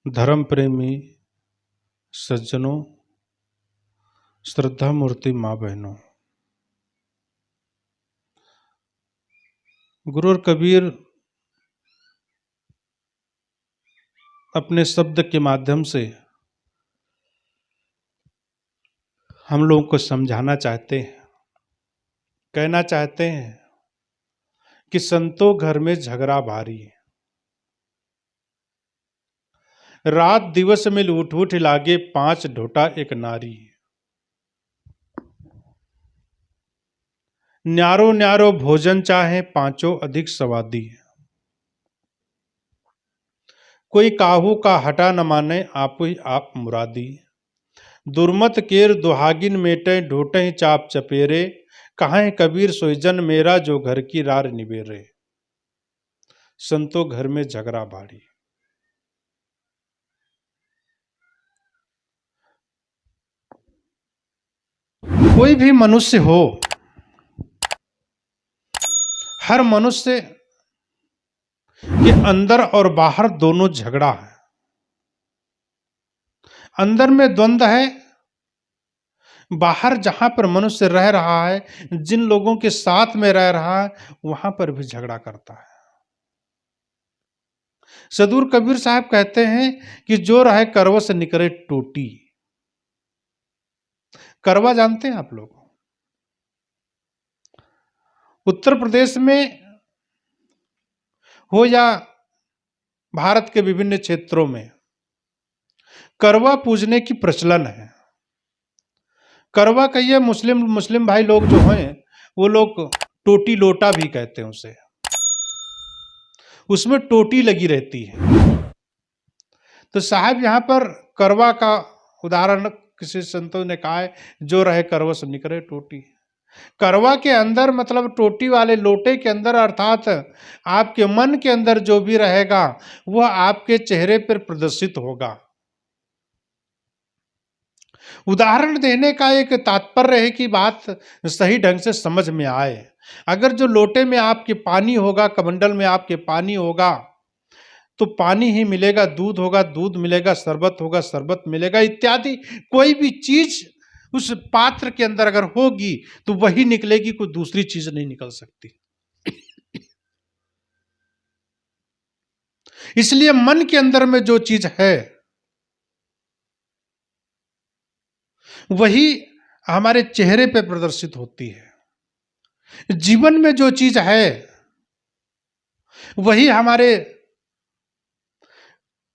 धर्म प्रेमी सज्जनों, श्रद्धा मूर्ति माँ बहनों, गुरु और कबीर अपने शब्द के माध्यम से हम लोगों को समझाना चाहते हैं, कहना चाहते हैं कि संतों घर में झगड़ा भारी है। रात दिवस मिल उठ उठ लागे, 5 ढोटा एक नारी। न्यारो न्यारो भोजन चाहे, 5 अधिक स्वादी। कोई काहू का हटा न माने, आप ही आप मुरादी। दुर्मत केर दुहागिन मेटे, ढोटे चाप चपेरे। कहाँ कबीर सोईजन मेरा, जो घर की रार निबेरे। संतों घर में झगड़ा भारी। कोई भी मनुष्य हो, हर मनुष्य के अंदर और बाहर दोनों झगड़ा है। अंदर में द्वंद्व है, बाहर जहां पर मनुष्य रह रहा है, जिन लोगों के साथ में रह रहा है, वहां पर भी झगड़ा करता है। सदगुरु कबीर साहब कहते हैं कि जो रहे करवा से निकले टोटी। करवा जानते हैं आप लोग? उत्तर प्रदेश में हो या भारत के विभिन्न क्षेत्रों में करवा पूजने की प्रचलन है। करवा कहिए, मुस्लिम भाई लोग जो हैं वो लोग टोटी लोटा भी कहते हैं उसे। उसमें टोटी लगी रहती है। तो साहब यहां पर करवा का उदाहरण किसी संतों ने कहा है, जो रहे करवा से निकले टोटी। करवा के अंदर मतलब टोटी वाले लोटे के अंदर, अर्थात आपके मन के अंदर जो भी रहेगा वह आपके चेहरे पर प्रदर्शित होगा। उदाहरण देने का एक तात्पर्य है कि बात सही ढंग से समझ में आए। अगर जो लोटे में आपके पानी होगा, कमंडल में आपके पानी होगा, तो पानी ही मिलेगा, दूध होगा, दूध मिलेगा, शरबत होगा, शरबत मिलेगा, इत्यादि कोई भी चीज उस पात्र के अंदर अगर होगी तो वही निकलेगी, कोई दूसरी चीज नहीं निकल सकती। इसलिए मन के अंदर में जो चीज है वही हमारे चेहरे पे प्रदर्शित होती है। जीवन में जो चीज है वही हमारे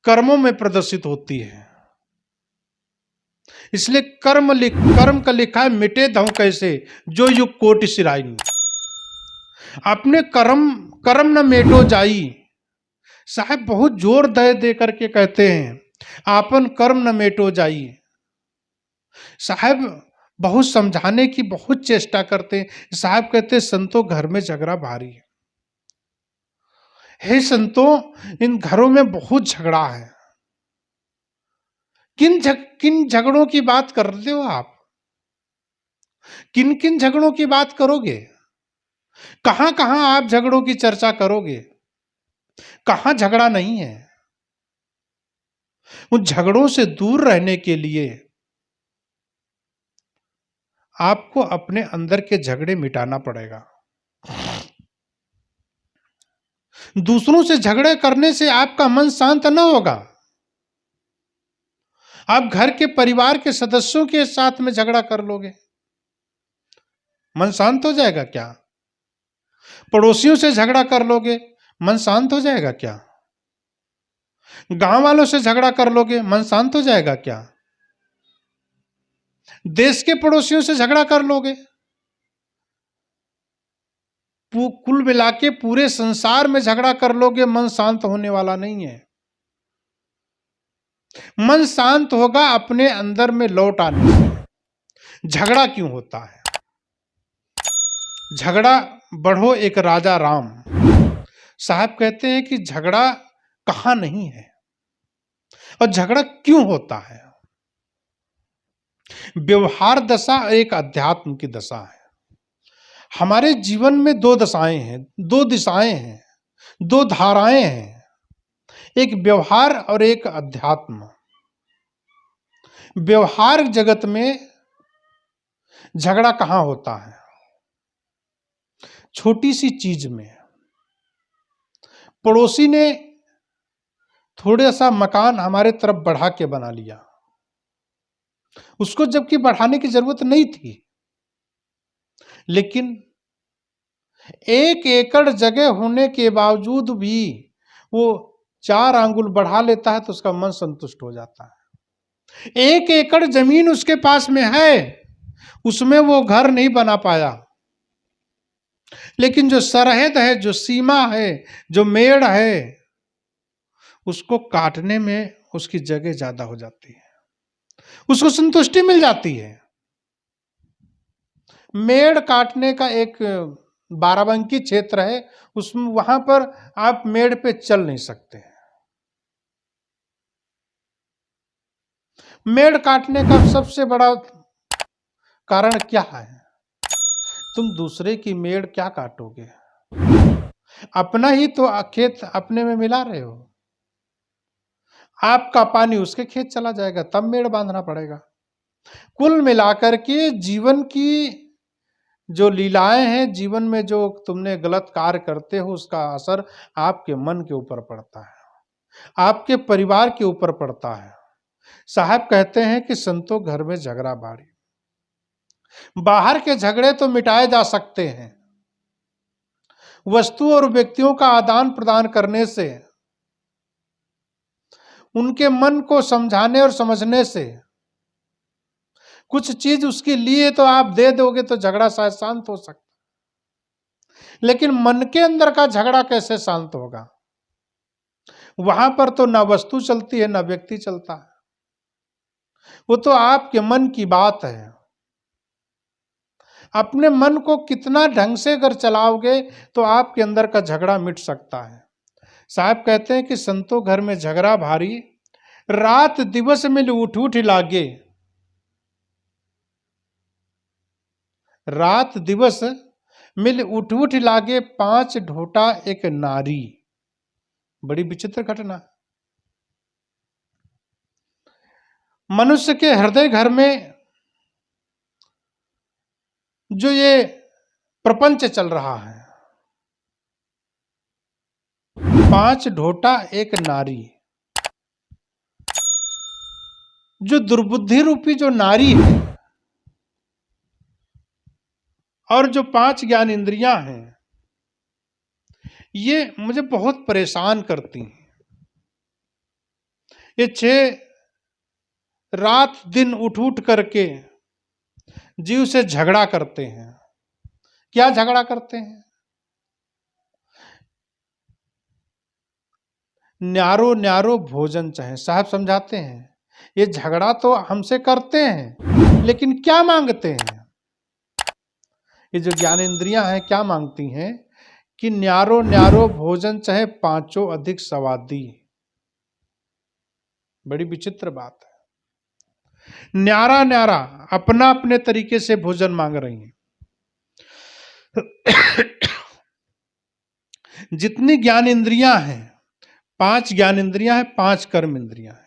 कर्मों में प्रदर्शित होती है। इसलिए कर्म का लिखा है, मिटे धऊ कैसे, जो युग कोटि सिराई। अपने कर्म न मेटो जाई। साहब बहुत जोर दे करके कहते हैं, आपन कर्म न मेटो जाई। साहब बहुत समझाने की बहुत चेष्टा करते हैं। साहब कहते हैं, संतों घर में झगड़ा भारी है। हे संतों, इन घरों में बहुत झगड़ा है। किन झगड़ों की बात कर रहे हो आप? किन किन झगड़ों की बात करोगे? कहां कहां आप झगड़ों की चर्चा करोगे? कहां झगड़ा नहीं है? उन झगड़ों से दूर रहने के लिए आपको अपने अंदर के झगड़े मिटाना पड़ेगा। दूसरों से झगड़े करने से आपका मन शांत न होगा। आप घर के परिवार के सदस्यों के साथ में झगड़ा कर लोगे, मन शांत हो जाएगा क्या? पड़ोसियों से झगड़ा कर लोगे, मन शांत हो जाएगा क्या? गांव वालों से झगड़ा कर लोगे, मन शांत हो जाएगा क्या? देश के पड़ोसियों से झगड़ा कर लोगे, कुल मिला के पूरे संसार में झगड़ा कर लोगे, मन शांत होने वाला नहीं है। मन शांत होगा अपने अंदर में लौट आने से। झगड़ा क्यों होता है? झगड़ा बढ़ो एक राजा राम। साहब कहते हैं कि झगड़ा कहां नहीं है और झगड़ा क्यों होता है। व्यवहार दशा एक अध्यात्म की दशा है। हमारे जीवन में 2 दशाएं हैं, 2 दिशाएं हैं, 2 धाराएं हैं। एक व्यवहार और एक अध्यात्म। व्यवहार जगत में झगड़ा कहाँ होता है? छोटी सी चीज में। पड़ोसी ने थोड़ा सा मकान हमारे तरफ बढ़ा के बना लिया, उसको जबकि बढ़ाने की जरूरत नहीं थी, लेकिन 1 एकड़ जगह होने के बावजूद भी वो 4 आंगुल बढ़ा लेता है तो उसका मन संतुष्ट हो जाता है। 1 एकड़ जमीन उसके पास में है, उसमें वो घर नहीं बना पाया, लेकिन जो सरहद है, जो सीमा है, जो मेड़ है, उसको काटने में उसकी जगह ज्यादा हो जाती है, उसको संतुष्टि मिल जाती है। मेड़ काटने का एक बाराबंकी क्षेत्र है, उसमें वहां पर आप मेड़ पे चल नहीं सकते। मेड़ काटने का सबसे बड़ा कारण क्या है? तुम दूसरे की मेड़ क्या काटोगे? अपना ही तो खेत अपने में मिला रहे हो। आपका पानी उसके खेत चला जाएगा, तब मेड़ बांधना पड़ेगा। कुल मिलाकर के जीवन की जो लीलाएं हैं, जीवन में जो तुमने गलत कार्य करते हो, उसका असर आपके मन के ऊपर पड़ता है, आपके परिवार के ऊपर पड़ता है। साहब कहते हैं कि संतों घर में झगड़ा बाड़ी। बाहर के झगड़े तो मिटाए जा सकते हैं, वस्तु और व्यक्तियों का आदान प्रदान करने से, उनके मन को समझाने और समझने से, कुछ चीज उसके लिए तो आप दे दोगे तो झगड़ा शायद शांत हो सकता, लेकिन मन के अंदर का झगड़ा कैसे शांत होगा? वहां पर तो ना वस्तु चलती है, ना व्यक्ति चलता है, वो तो आपके मन की बात है। अपने मन को कितना ढंग से अगर चलाओगे तो आपके अंदर का झगड़ा मिट सकता है। साहब कहते हैं कि संतों घर में झगड़ा भारी, रात दिवस मिल उठ उठ लागे। रात दिवस मिल उठ उठ लागे, 5 ढोटा एक नारी। बड़ी विचित्र घटना। मनुष्य के हृदय घर में जो ये प्रपंच चल रहा है, 5 ढोटा एक नारी, जो दुर्बुद्धि रूपी जो नारी है और जो 5 ज्ञान इंद्रियां हैं, ये मुझे बहुत परेशान करती हैं। ये 6 रात दिन उठ उठ करके जीव से झगड़ा करते हैं। क्या झगड़ा करते हैं? न्यारो न्यारो भोजन चाहे। साहब समझाते हैं, ये झगड़ा तो हमसे करते हैं, लेकिन क्या मांगते हैं? ये जो ज्ञानेंद्रियां हैं क्या मांगती हैं कि न्यारो न्यारो भोजन चाहे 5 अधिक स्वादी। बड़ी विचित्र बात है। न्यारा न्यारा अपना अपने तरीके से भोजन मांग रही हैं। जितनी ज्ञान इंद्रियां हैं, 5 ज्ञान इंद्रियां हैं, 5 कर्म इंद्रियां हैं।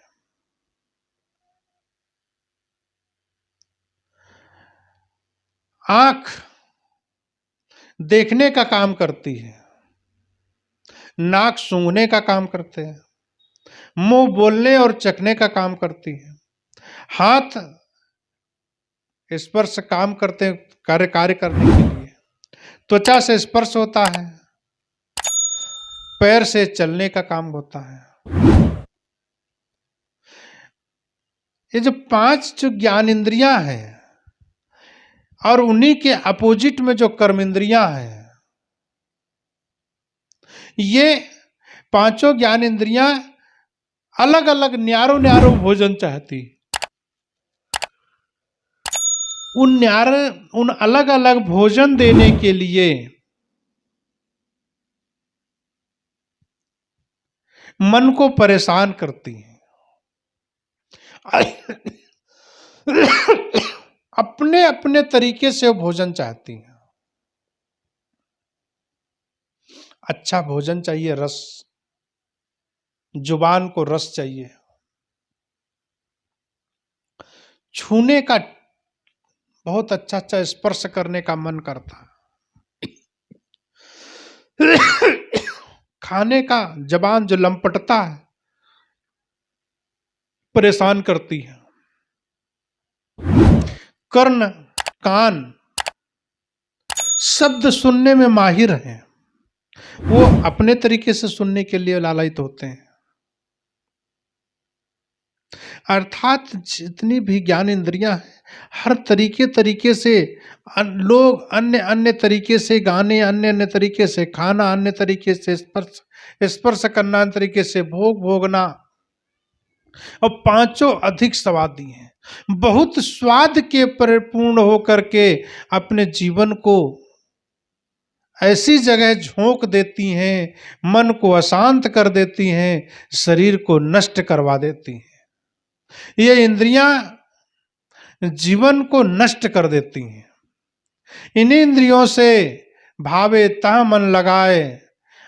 आंख देखने का काम करती है, नाक सूंघने का काम करते हैं, मुंह बोलने और चखने का काम करती है, हाथ स्पर्श काम करते हैं कार्य करने के लिए, त्वचा से स्पर्श होता है, पैर से चलने का काम होता है। ये जो 5 जो ज्ञान इंद्रियां हैं और उन्हीं के अपोजिट में जो कर्म इंद्रियां हैं, ये 5 ज्ञान इंद्रियां अलग अलग न्यारो न्यारो भोजन चाहती। उन अलग अलग भोजन देने के लिए मन को परेशान करती हैं। अपने अपने तरीके से वो भोजन चाहती हैं। अच्छा भोजन चाहिए, रस, जुबान को रस चाहिए, छूने का बहुत अच्छा अच्छा स्पर्श करने का मन करता है, खाने का जबान जो लंपटता है परेशान करती है। कर्ण कान शब्द सुनने में माहिर हैं, वो अपने तरीके से सुनने के लिए लालायित होते हैं। अर्थात जितनी भी ज्ञान इंद्रियां हैं, हर तरीके से लोग अन्य अन्य तरीके से गाने, अन्य अन्य तरीके से खाना, अन्य तरीके से स्पर्श स्पर्श करना, अन्य तरीके से भोग भोगना, और पांचों अधिक स्वादी हैं। बहुत स्वाद के परिपूर्ण होकर के अपने जीवन को ऐसी जगह झोंक देती हैं, मन को अशांत कर देती हैं, शरीर को नष्ट करवा देती हैं। ये इंद्रियां जीवन को नष्ट कर देती हैं। इन्हीं इंद्रियों से भावे ता मन लगाए,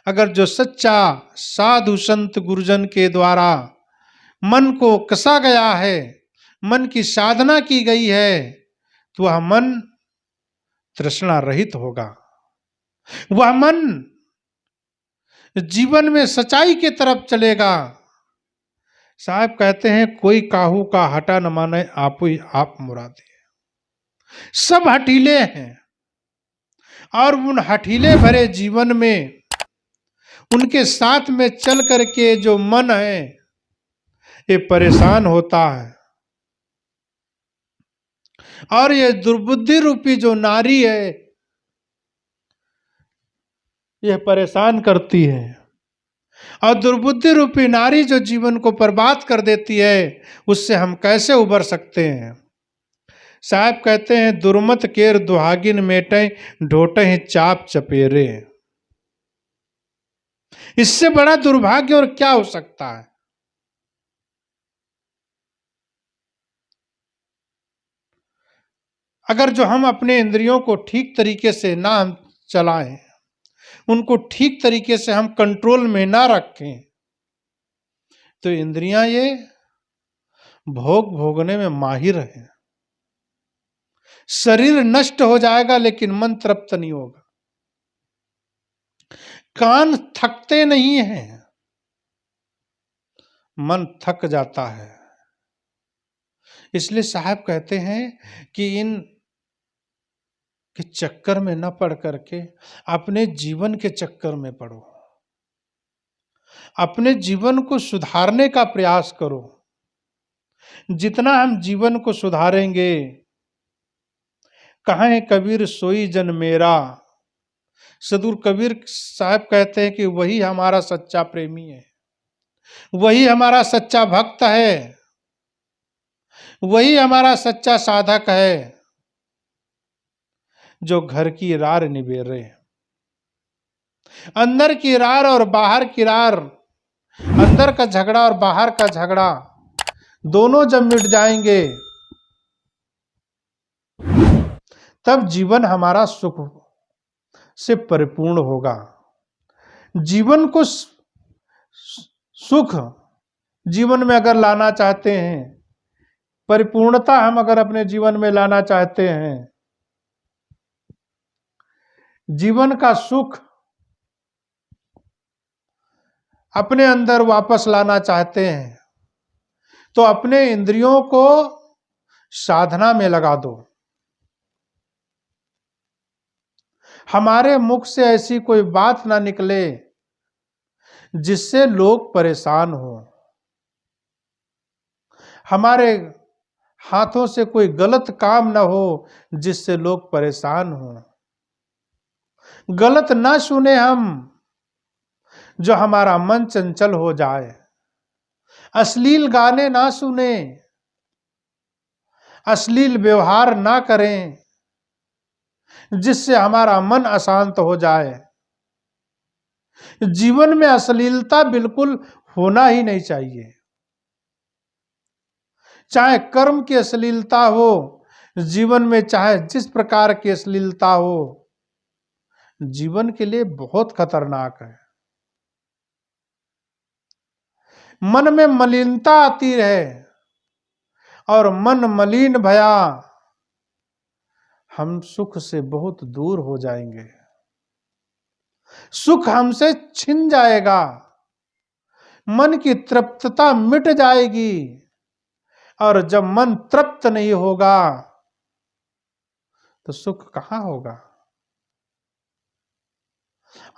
अगर जो सच्चा साधु संत गुरुजन के द्वारा मन को कसा गया है, मन की साधना की गई है, तो वह मन तृष्णा रहित होगा। वह मन जीवन में सच्चाई की तरफ चलेगा। साहब कहते हैं, कोई काहू का हटा न माने आप ही आप मुरादे। सब हठीले हैं, और उन हठीले भरे जीवन में उनके साथ में चल करके जो मन है ये परेशान होता है, और ये दुर्बुद्धि रूपी जो नारी है यह परेशान करती है। और दुर्बुद्धि रूपी नारी जो जीवन को बर्बाद कर देती है, उससे हम कैसे उबर सकते हैं। साहब कहते हैं, दुर्मत केर दुहागिन मेटे ढोटे चाप चपेरे। इससे बड़ा दुर्भाग्य और क्या हो सकता है। अगर जो हम अपने इंद्रियों को ठीक तरीके से ना हम चलाएं, उनको ठीक तरीके से हम कंट्रोल में ना रखें, तो इंद्रियां ये भोग भोगने में माहिर हैं। शरीर नष्ट हो जाएगा लेकिन मन तृप्त नहीं होगा। कान थकते नहीं हैं, मन थक जाता है। इसलिए साहब कहते हैं कि इन के चक्कर में न पड़ करके अपने जीवन के चक्कर में पड़ो, अपने जीवन को सुधारने का प्रयास करो। जितना हम जीवन को सुधारेंगे, कहें कबीर सोई जन मेरा, सदुर कबीर साहब कहते हैं कि वही हमारा सच्चा प्रेमी है, वही हमारा सच्चा भक्त है, वही हमारा सच्चा साधक है, जो घर की रार निबेरे। अंदर की रार और बाहर की रार, अंदर का झगड़ा और बाहर का झगड़ा दोनों जब मिट जाएंगे, तब जीवन हमारा सुख से परिपूर्ण होगा। जीवन को सुख जीवन में अगर लाना चाहते हैं, परिपूर्णता हम अगर अपने जीवन में लाना चाहते हैं, जीवन का सुख अपने अंदर वापस लाना चाहते हैं, तो अपने इंद्रियों को साधना में लगा दो। हमारे मुख से ऐसी कोई बात ना निकले जिससे लोग परेशान हो। हमारे हाथों से कोई गलत काम ना हो जिससे लोग परेशान हो। गलत ना सुने हम, जो हमारा मन चंचल हो जाए। अश्लील गाने ना सुने, अश्लील व्यवहार ना करें जिससे हमारा मन अशांत हो जाए। जीवन में अश्लीलता बिल्कुल होना ही नहीं चाहिए। चाहे कर्म की अश्लीलता हो, जीवन में चाहे जिस प्रकार की अश्लीलता हो, जीवन के लिए बहुत खतरनाक है। मन में मलिनता आती रहे और मन मलिन भया, हम सुख से बहुत दूर हो जाएंगे, सुख हमसे छिन जाएगा, मन की तृप्तता मिट जाएगी। और जब मन तृप्त नहीं होगा तो सुख कहां होगा।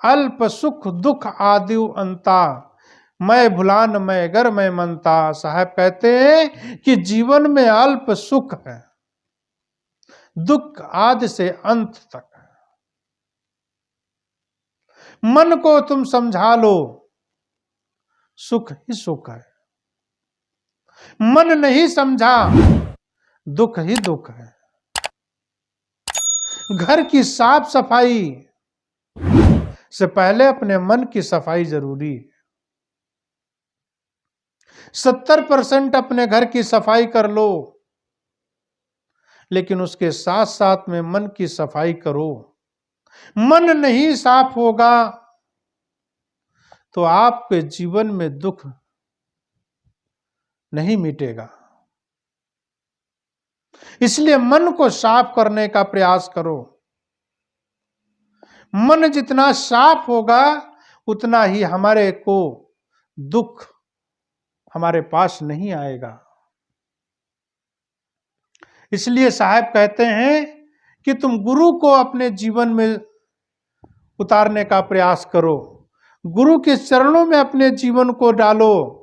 अल्प सुख दुख आदि अंता, मैं भुलान मैं गर मैं मनता। साहब कहते हैं कि जीवन में अल्प सुख है, दुख आदि से अंत तक है। मन को तुम समझा लो, सुख ही सुख है। मन नहीं समझा, दुख ही दुख है। घर की साफ सफाई से पहले अपने मन की सफाई जरूरी है। 70% अपने घर की सफाई कर लो, लेकिन उसके साथ साथ में मन की सफाई करो। मन नहीं साफ होगा तो आपके जीवन में दुख नहीं मिटेगा। इसलिए मन को साफ करने का प्रयास करो। मन जितना साफ होगा उतना ही हमारे को दुख हमारे पास नहीं आएगा। इसलिए साहब कहते हैं कि तुम गुरु को अपने जीवन में उतारने का प्रयास करो, गुरु के चरणों में अपने जीवन को डालो।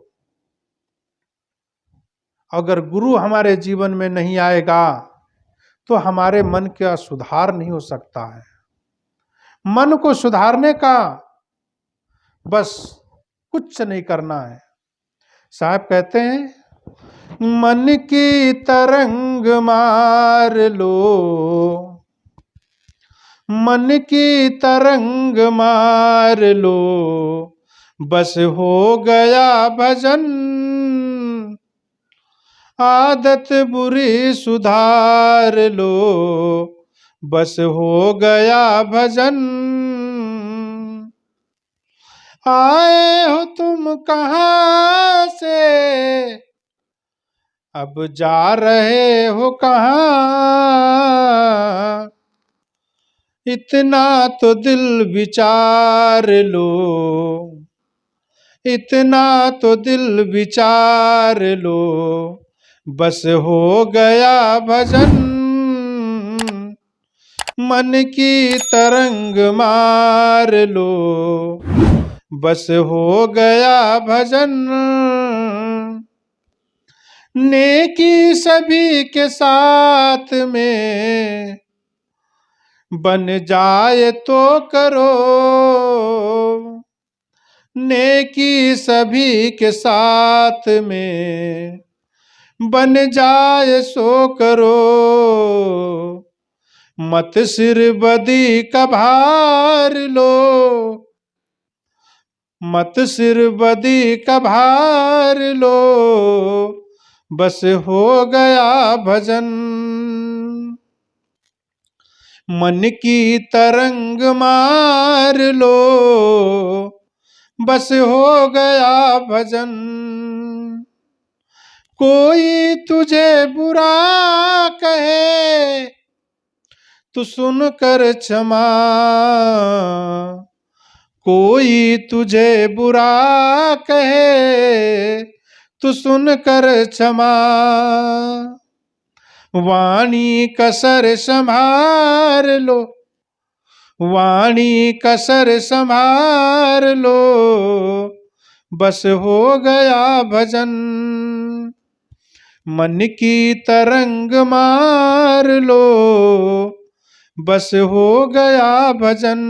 अगर गुरु हमारे जीवन में नहीं आएगा तो हमारे मन का सुधार नहीं हो सकता है। मन को सुधारने का बस कुछ नहीं करना है। साहब कहते हैं मन की तरंग मार लो, मन की तरंग मार लो, बस हो गया भजन, आदत बुरी सुधार लो, बस हो गया भजन। आए हो तुम कहां से, अब जा रहे हो कहां, इतना तो दिल विचार लो, इतना तो दिल विचार लो, बस हो गया भजन, मन की तरंग मार लो, बस हो गया भजन। नेकी सभी के साथ में बन जाए तो करो, नेकी सभी के साथ में बन जाए सो करो, मत सिर बदी का भार लो, मत सिर बदी का भार लो, बस हो गया भजन, मन की तरंग मार लो, बस हो गया भजन। कोई तुझे बुरा कहे तू सुन कर क्षमा, कोई तुझे बुरा कहे तू सुन कर क्षमा, वाणी कसर संभार लो, वाणी कसर संभार लो, बस हो गया भजन, मन की तरंग मार लो, बस हो गया भजन।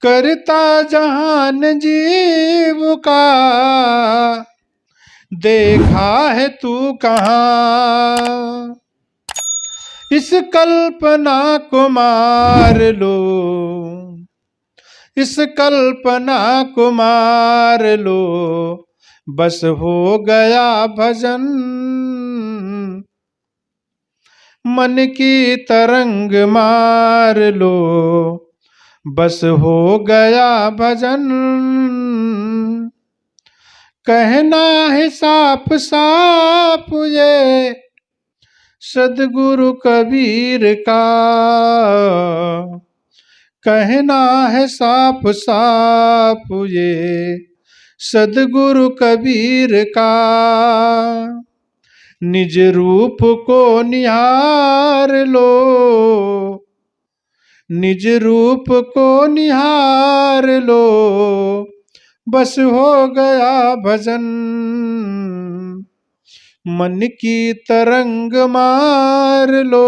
करता जहान जीव का देखा है तू कहाँ, इस कल्पना को मार लो, इस कल्पना को मार लो, बस हो गया भजन, मन की तरंग मार लो, बस हो गया भजन। कहना है साफ साफ ये सदगुरु कबीर का, कहना है साफ साफ ये सदगुरु कबीर का। निज रूप को निहार लो, निज रूप को निहार लो, बस हो गया भजन। मन की तरंग मार लो,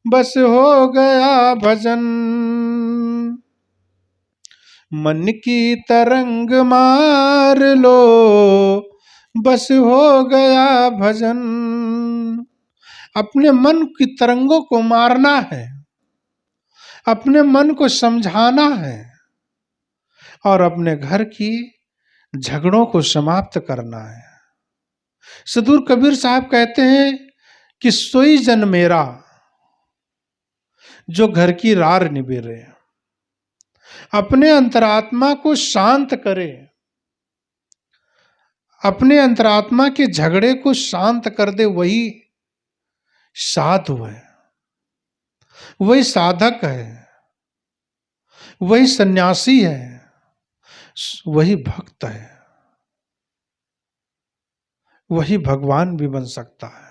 बस हो गया भजन। मन की तरंग मार लो, बस हो गया भजन। अपने मन की तरंगों को मारना है, अपने मन को समझाना है और अपने घर की झगड़ों को समाप्त करना है। सदगुरु कबीर साहब कहते हैं कि सोई जन मेरा जो घर की रार निबेरे, अपने अंतरात्मा को शांत करे, अपने अंतरात्मा के झगड़े को शांत कर दे, वही साधु है, वही साधक है, वही सन्यासी है, वही भक्त है, वही भगवान भी बन सकता है।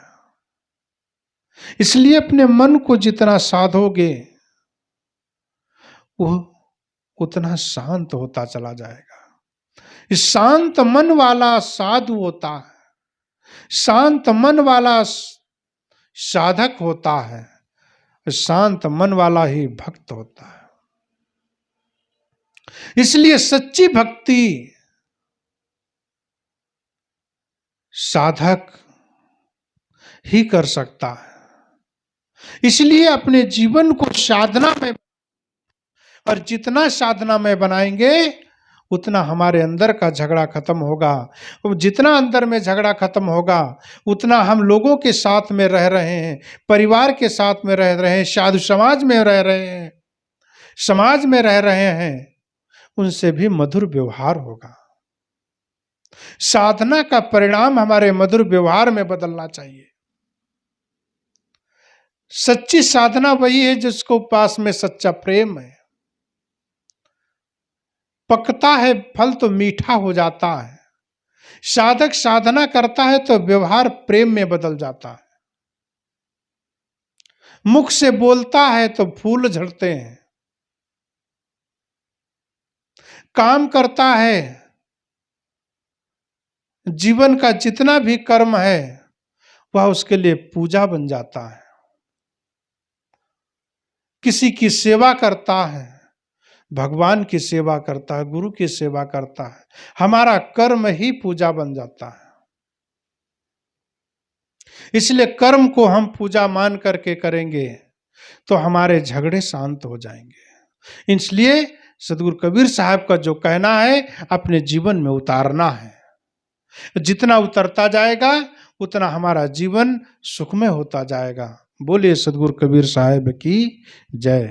इसलिए अपने मन को जितना साधोगे वो उतना शांत होता चला जाएगा। इस शांत मन वाला साधु होता है, शांत मन वाला साधक होता है, शांत मन वाला ही भक्त होता है। इसलिए सच्ची भक्ति साधक ही कर सकता है। इसलिए अपने जीवन को साधना में, और जितना साधना में बनाएंगे उतना हमारे अंदर का झगड़ा खत्म होगा। जितना अंदर में झगड़ा खत्म होगा उतना हम लोगों के साथ में रह रहे हैं, परिवार के साथ में रह रहे हैं, साधु समाज में रह रहे हैं, समाज में रह रहे हैं, उनसे भी मधुर व्यवहार होगा। साधना का परिणाम हमारे मधुर व्यवहार में बदलना चाहिए। सच्ची साधना वही है जिसको पास में सच्चा प्रेम है। पकता है फल तो मीठा हो जाता है। साधक साधना करता है तो व्यवहार प्रेम में बदल जाता है। मुख से बोलता है तो फूल झड़ते हैं। काम करता है, जीवन का जितना भी कर्म है वह उसके लिए पूजा बन जाता है। किसी की सेवा करता है, भगवान की सेवा करता है, गुरु की सेवा करता है, हमारा कर्म ही पूजा बन जाता है। इसलिए कर्म को हम पूजा मान करके करेंगे तो हमारे झगड़े शांत हो जाएंगे। इसलिए सदगुरु कबीर साहब का जो कहना है अपने जीवन में उतारना है। जितना उतरता जाएगा उतना हमारा जीवन सुखमय होता जाएगा। बोलिए सदगुरु कबीर साहब की जय।